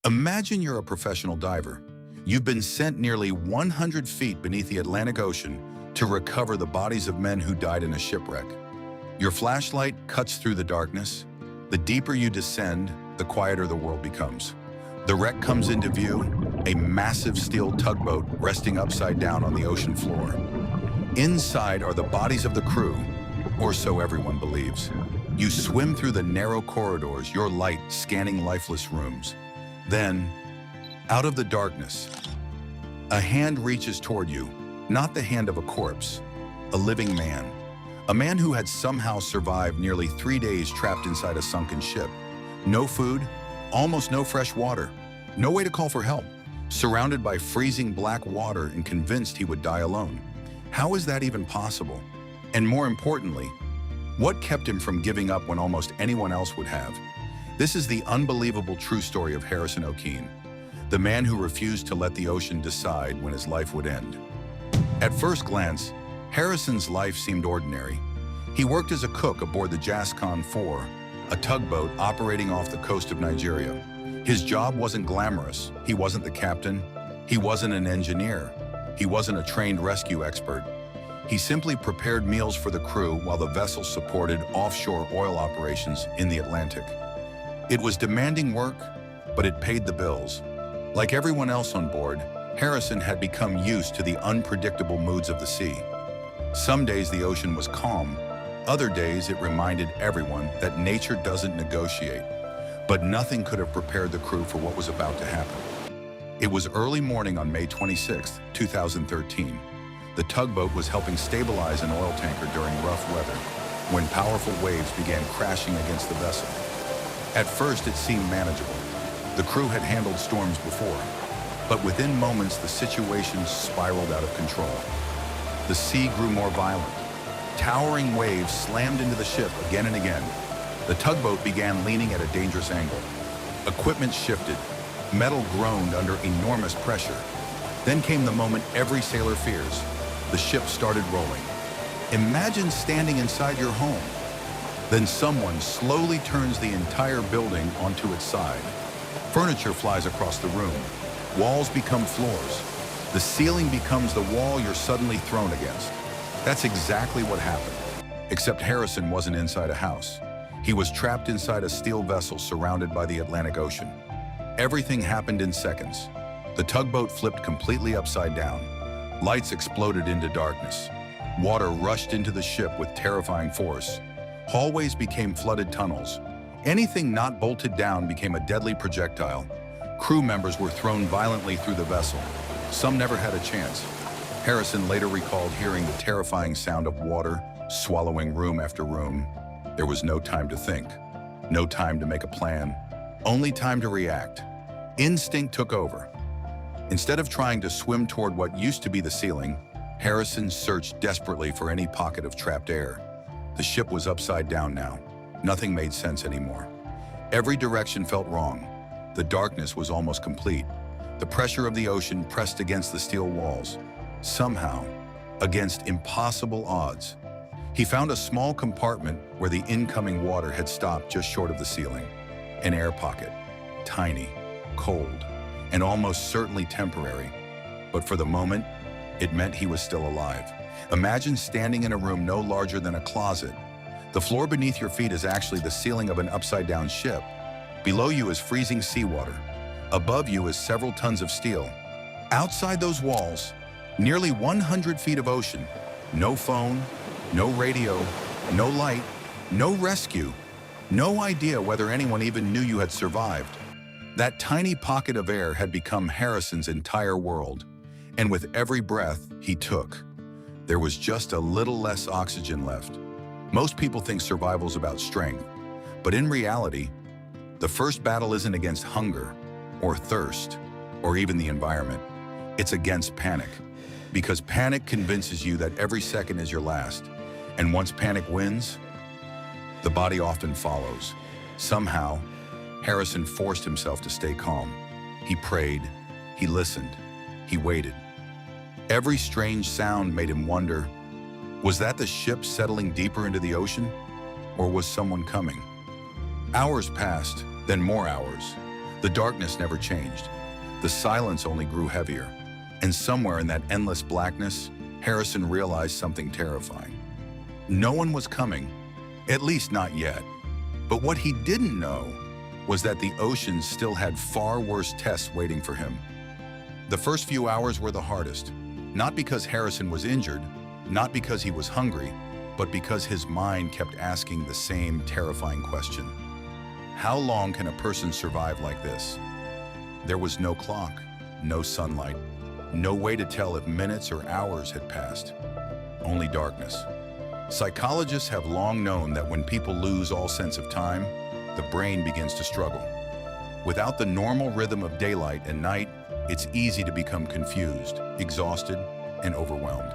Imagine you're a professional diver. You've been sent nearly 100 feet beneath the Atlantic Ocean to recover the bodies of men who died in a shipwreck. Your flashlight cuts through the darkness. The deeper you descend, the quieter the world becomes. The wreck comes into view, a massive steel tugboat resting upside down on the ocean floor. Inside are the bodies of the crew, or so everyone believes. You swim through the narrow corridors, your light scanning lifeless rooms. Then, out of the darkness, a hand reaches toward you, not the hand of a corpse, a living man. A man who had somehow survived nearly 3 days trapped inside a sunken ship. No food, almost no fresh water, no way to call for help, surrounded by freezing black water and convinced he would die alone. How is that even possible? And more importantly, what kept him from giving up when almost anyone else would have? This is the unbelievable true story of Harrison Okene, the man who refused to let the ocean decide when his life would end. At first glance, Harrison's life seemed ordinary. He worked as a cook aboard the Jascon 4, a tugboat operating off the coast of Nigeria. His job wasn't glamorous. He wasn't the captain. He wasn't an engineer. He wasn't a trained rescue expert. He simply prepared meals for the crew while the vessel supported offshore oil operations in the Atlantic. It was demanding work, but it paid the bills. Like everyone else on board, Harrison had become used to the unpredictable moods of the sea. Some days the ocean was calm. Other days it reminded everyone that nature doesn't negotiate. But nothing could have prepared the crew for what was about to happen. It was early morning on May 26, 2013. The tugboat was helping stabilize an oil tanker during rough weather when powerful waves began crashing against the vessel. At first, it seemed manageable. The crew had handled storms before, but within moments, the situation spiraled out of control. The sea grew more violent. Towering waves slammed into the ship again and again. The tugboat began leaning at a dangerous angle. Equipment shifted. Metal groaned under enormous pressure. Then came the moment every sailor fears. The ship started rolling. Imagine standing inside your home. Then someone slowly turns the entire building onto its side. Furniture flies across the room. Walls become floors. The ceiling becomes the wall you're suddenly thrown against. That's exactly what happened. Except Harrison wasn't inside a house. He was trapped inside a steel vessel surrounded by the Atlantic Ocean. Everything happened in seconds. The tugboat flipped completely upside down. Lights exploded into darkness. Water rushed into the ship with terrifying force. Hallways became flooded tunnels. Anything not bolted down became a deadly projectile. Crew members were thrown violently through the vessel. Some never had a chance. Harrison later recalled hearing the terrifying sound of water swallowing room after room. There was no time to think, no time to make a plan, only time to react. Instinct took over. Instead of trying to swim toward what used to be the ceiling, Harrison searched desperately for any pocket of trapped air. The ship was upside down now. Nothing made sense anymore. Every direction felt wrong. The darkness was almost complete. The pressure of the ocean pressed against the steel walls. Somehow, against impossible odds, he found a small compartment where the incoming water had stopped just short of the ceiling. An air pocket, tiny, cold, and almost certainly temporary. But for the moment, it meant he was still alive. Imagine standing in a room no larger than a closet. The floor beneath your feet is actually the ceiling of an upside-down ship. Below you is freezing seawater. Above you is several tons of steel. Outside those walls, nearly 100 feet of ocean. No phone, no radio, no light, no rescue. No idea whether anyone even knew you had survived. That tiny pocket of air had become Harrison's entire world. And with every breath he took, there was just a little less oxygen left. Most people think survival's about strength, but in reality, the first battle isn't against hunger or thirst or even the environment. It's against panic, because panic convinces you that every second is your last. And once panic wins, the body often follows. Somehow, Harrison forced himself to stay calm. He prayed, he listened, he waited. Every strange sound made him wonder, was that the ship settling deeper into the ocean? Or was someone coming? Hours passed, then more hours. The darkness never changed. The silence only grew heavier. And somewhere in that endless blackness, Harrison realized something terrifying. No one was coming, at least not yet. But what he didn't know was that the ocean still had far worse tests waiting for him. The first few hours were the hardest, not because Harrison was injured, not because he was hungry, but because his mind kept asking the same terrifying question. How long can a person survive like this? There was no clock, no sunlight, no way to tell if minutes or hours had passed. Only darkness. Psychologists have long known that when people lose all sense of time, the brain begins to struggle. Without the normal rhythm of daylight and night, it's easy to become confused, exhausted, and overwhelmed.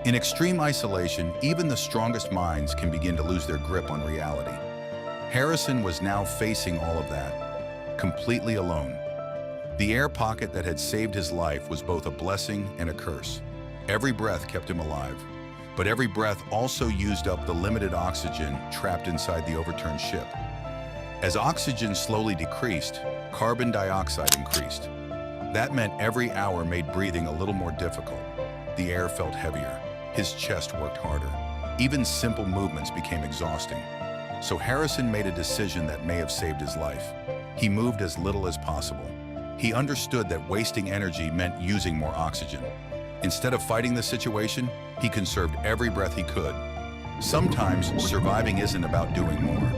In extreme isolation, even the strongest minds can begin to lose their grip on reality. Harrison was now facing all of that, completely alone. The air pocket that had saved his life was both a blessing and a curse. Every breath kept him alive, but every breath also used up the limited oxygen trapped inside the overturned ship. As oxygen slowly decreased, carbon dioxide increased. That meant every hour made breathing a little more difficult. The air felt heavier. His chest worked harder. Even simple movements became exhausting. So Harrison made a decision that may have saved his life. He moved as little as possible. He understood that wasting energy meant using more oxygen. Instead of fighting the situation, he conserved every breath he could. Sometimes surviving isn't about doing more.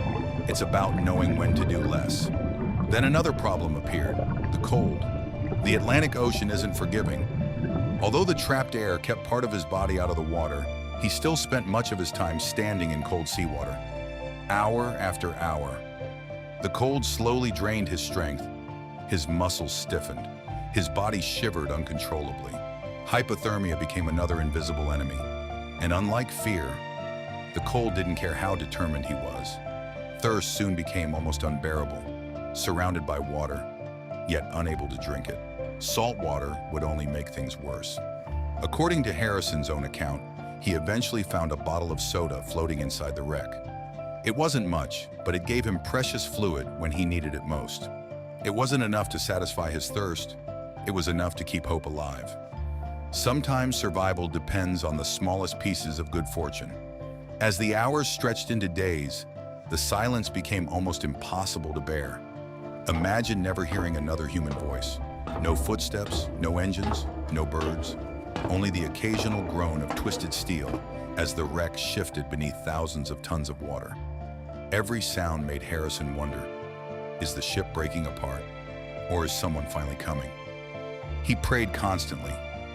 It's about knowing when to do less. Then another problem appeared, the cold. The Atlantic Ocean isn't forgiving. Although the trapped air kept part of his body out of the water, he still spent much of his time standing in cold seawater. Hour after hour. The cold slowly drained his strength. His muscles stiffened. His body shivered uncontrollably. Hypothermia became another invisible enemy. And unlike fear, the cold didn't care how determined he was. Thirst soon became almost unbearable, surrounded by water, yet unable to drink it. Salt water would only make things worse. According to Harrison's own account, he eventually found a bottle of soda floating inside the wreck. It wasn't much, but it gave him precious fluid when he needed it most. It wasn't enough to satisfy his thirst. It was enough to keep hope alive. Sometimes survival depends on the smallest pieces of good fortune. As the hours stretched into days, the silence became almost impossible to bear. Imagine never hearing another human voice. No footsteps, no engines, no birds. Only the occasional groan of twisted steel as the wreck shifted beneath thousands of tons of water. Every sound made Harrison wonder, is the ship breaking apart? Or is someone finally coming? He prayed constantly,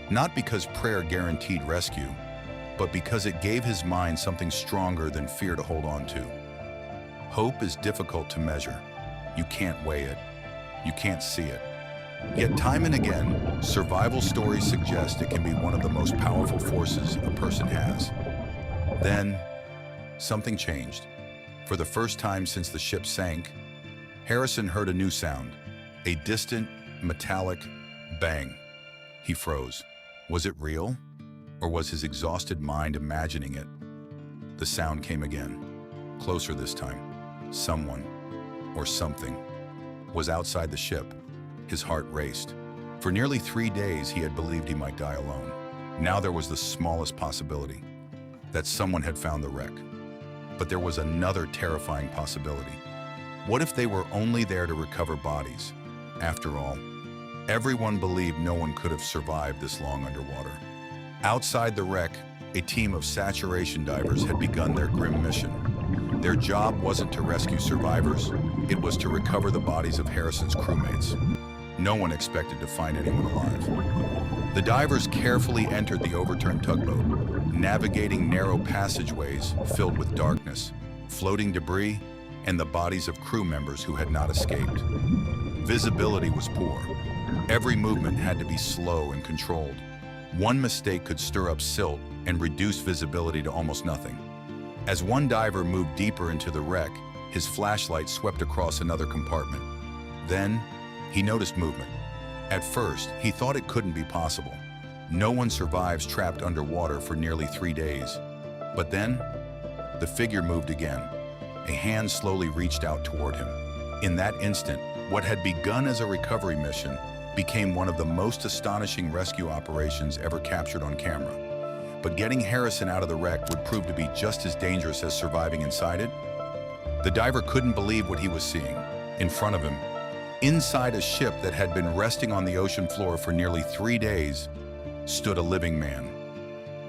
not because prayer guaranteed rescue, but because it gave his mind something stronger than fear to hold on to. Hope is difficult to measure. You can't weigh it. You can't see it. Yet time and again, survival stories suggest it can be one of the most powerful forces a person has. Then, something changed. For the first time since the ship sank, Harrison heard a new sound, a distant, metallic bang. He froze. Was it real? Or was his exhausted mind imagining it? The sound came again, closer this time. Someone, or something, was outside the ship. His heart raced. For nearly 3 days, he had believed he might die alone. Now there was the smallest possibility that someone had found the wreck. But there was another terrifying possibility. What if they were only there to recover bodies? After all, everyone believed no one could have survived this long underwater. Outside the wreck, a team of saturation divers had begun their grim mission. Their job wasn't to rescue survivors, it was to recover the bodies of Harrison's crewmates. No one expected to find anyone alive. The divers carefully entered the overturned tugboat, navigating narrow passageways filled with darkness, floating debris, and the bodies of crew members who had not escaped. Visibility was poor. Every movement had to be slow and controlled. One mistake could stir up silt and reduce visibility to almost nothing. As one diver moved deeper into the wreck, his flashlight swept across another compartment. Then, he noticed movement. At first, he thought it couldn't be possible. No one survives trapped underwater for nearly 3 days. But then, the figure moved again. A hand slowly reached out toward him. In that instant, What had begun as a recovery mission became one of the most astonishing rescue operations ever captured on camera. But getting Harrison out of the wreck would prove to be just as dangerous as surviving inside it. The diver couldn't believe what he was seeing. In front of him, inside a ship that had been resting on the ocean floor for nearly 3 days, stood a living man.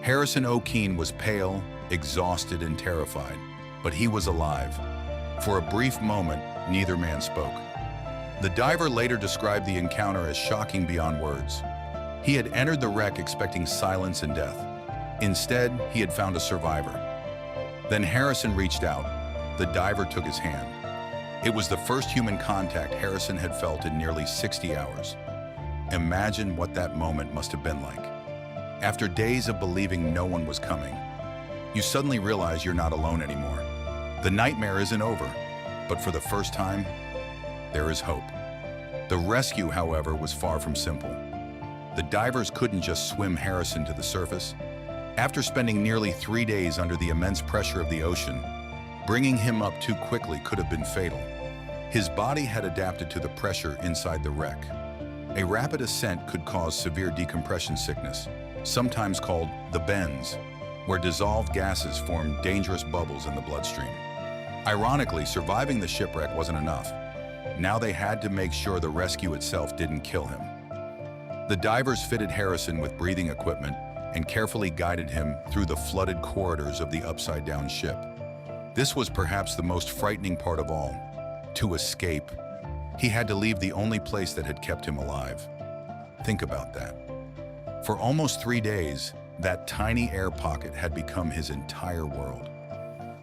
Harrison Okene was pale, exhausted, and terrified, but he was alive. For a brief moment, neither man spoke. The diver later described the encounter as shocking beyond words. He had entered the wreck expecting silence and death. Instead, he had found a survivor. Then Harrison reached out. The diver took his hand. It was the first human contact Harrison had felt in nearly 60 hours. Imagine what that moment must have been like. After days of believing no one was coming, you suddenly realize you're not alone anymore. The nightmare isn't over, but for the first time, there is hope. The rescue, however, was far from simple. The divers couldn't just swim Harrison to the surface. After spending nearly 3 days under the immense pressure of the ocean, bringing him up too quickly could have been fatal. His body had adapted to the pressure inside the wreck. A rapid ascent could cause severe decompression sickness, sometimes called the bends, where dissolved gases form dangerous bubbles in the bloodstream. Ironically, surviving the shipwreck wasn't enough. Now they had to make sure the rescue itself didn't kill him. The divers fitted Harrison with breathing equipment and carefully guided him through the flooded corridors of the upside-down ship. This was perhaps the most frightening part of all. To escape, he had to leave the only place that had kept him alive. Think about that. For almost 3 days, that tiny air pocket had become his entire world.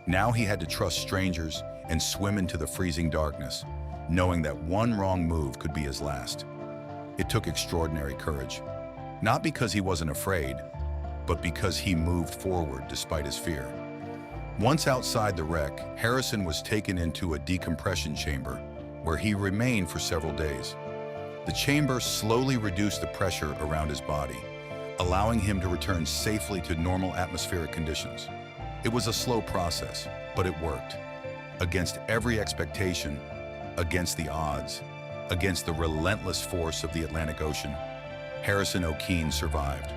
Now he had to trust strangers and swim into the freezing darkness, knowing that one wrong move could be his last. It took extraordinary courage, not because he wasn't afraid, but because he moved forward despite his fear. Once outside the wreck, Harrison was taken into a decompression chamber where he remained for several days. The chamber slowly reduced the pressure around his body, allowing him to return safely to normal atmospheric conditions. It was a slow process, but it worked. Against every expectation, against the odds, against the relentless force of the Atlantic Ocean, Harrison Okene survived.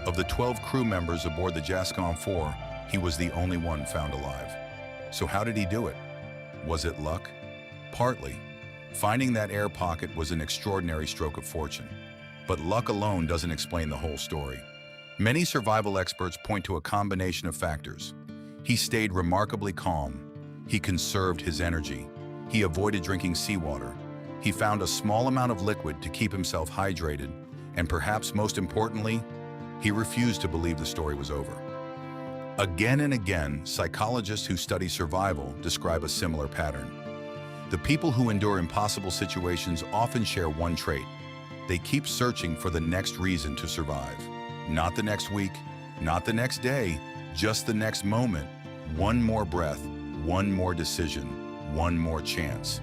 Of the 12 crew members aboard the Gascon 4, he was the only one found alive. So how did he do it? Was it luck? Partly. Finding that air pocket was an extraordinary stroke of fortune. But luck alone doesn't explain the whole story. Many survival experts point to a combination of factors. He stayed remarkably calm. He conserved his energy. He avoided drinking seawater. He found a small amount of liquid to keep himself hydrated. And perhaps most importantly, he refused to believe the story was over. Again and again, psychologists who study survival describe a similar pattern. The people who endure impossible situations often share one trait. They keep searching for the next reason to survive. Not the next week, not the next day, just the next moment. One more breath, one more decision, one more chance.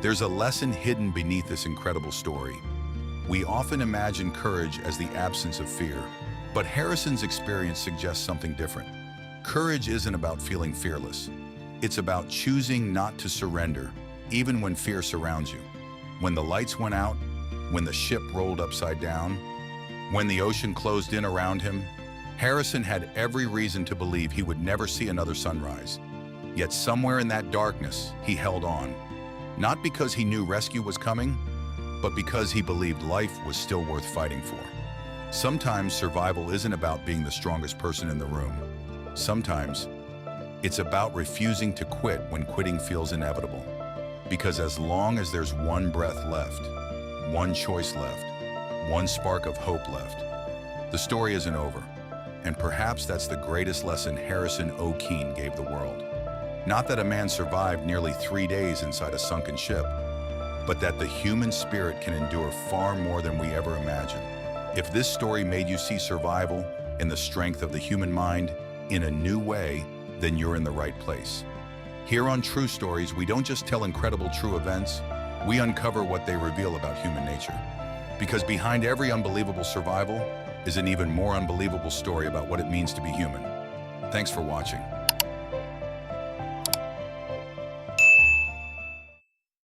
There's a lesson hidden beneath this incredible story. We often imagine courage as the absence of fear, but Harrison's experience suggests something different. Courage isn't about feeling fearless. It's about choosing not to surrender, even when fear surrounds you. When the lights went out, when the ship rolled upside down, when the ocean closed in around him, Harrison had every reason to believe he would never see another sunrise. Yet somewhere in that darkness, he held on. Not because he knew rescue was coming, but because he believed life was still worth fighting for. Sometimes survival isn't about being the strongest person in the room. Sometimes it's about refusing to quit when quitting feels inevitable. Because as long as there's one breath left, one choice left, one spark of hope left, the story isn't over. And perhaps that's the greatest lesson Harrison Okene gave the world. Not that a man survived nearly 3 days inside a sunken ship, but that the human spirit can endure far more than we ever imagined. If this story made you see survival and the strength of the human mind in a new way, then you're in the right place. Here on True Stories, we don't just tell incredible true events, we uncover what they reveal about human nature. Because behind every unbelievable survival is an even more unbelievable story about what it means to be human. Thanks for watching.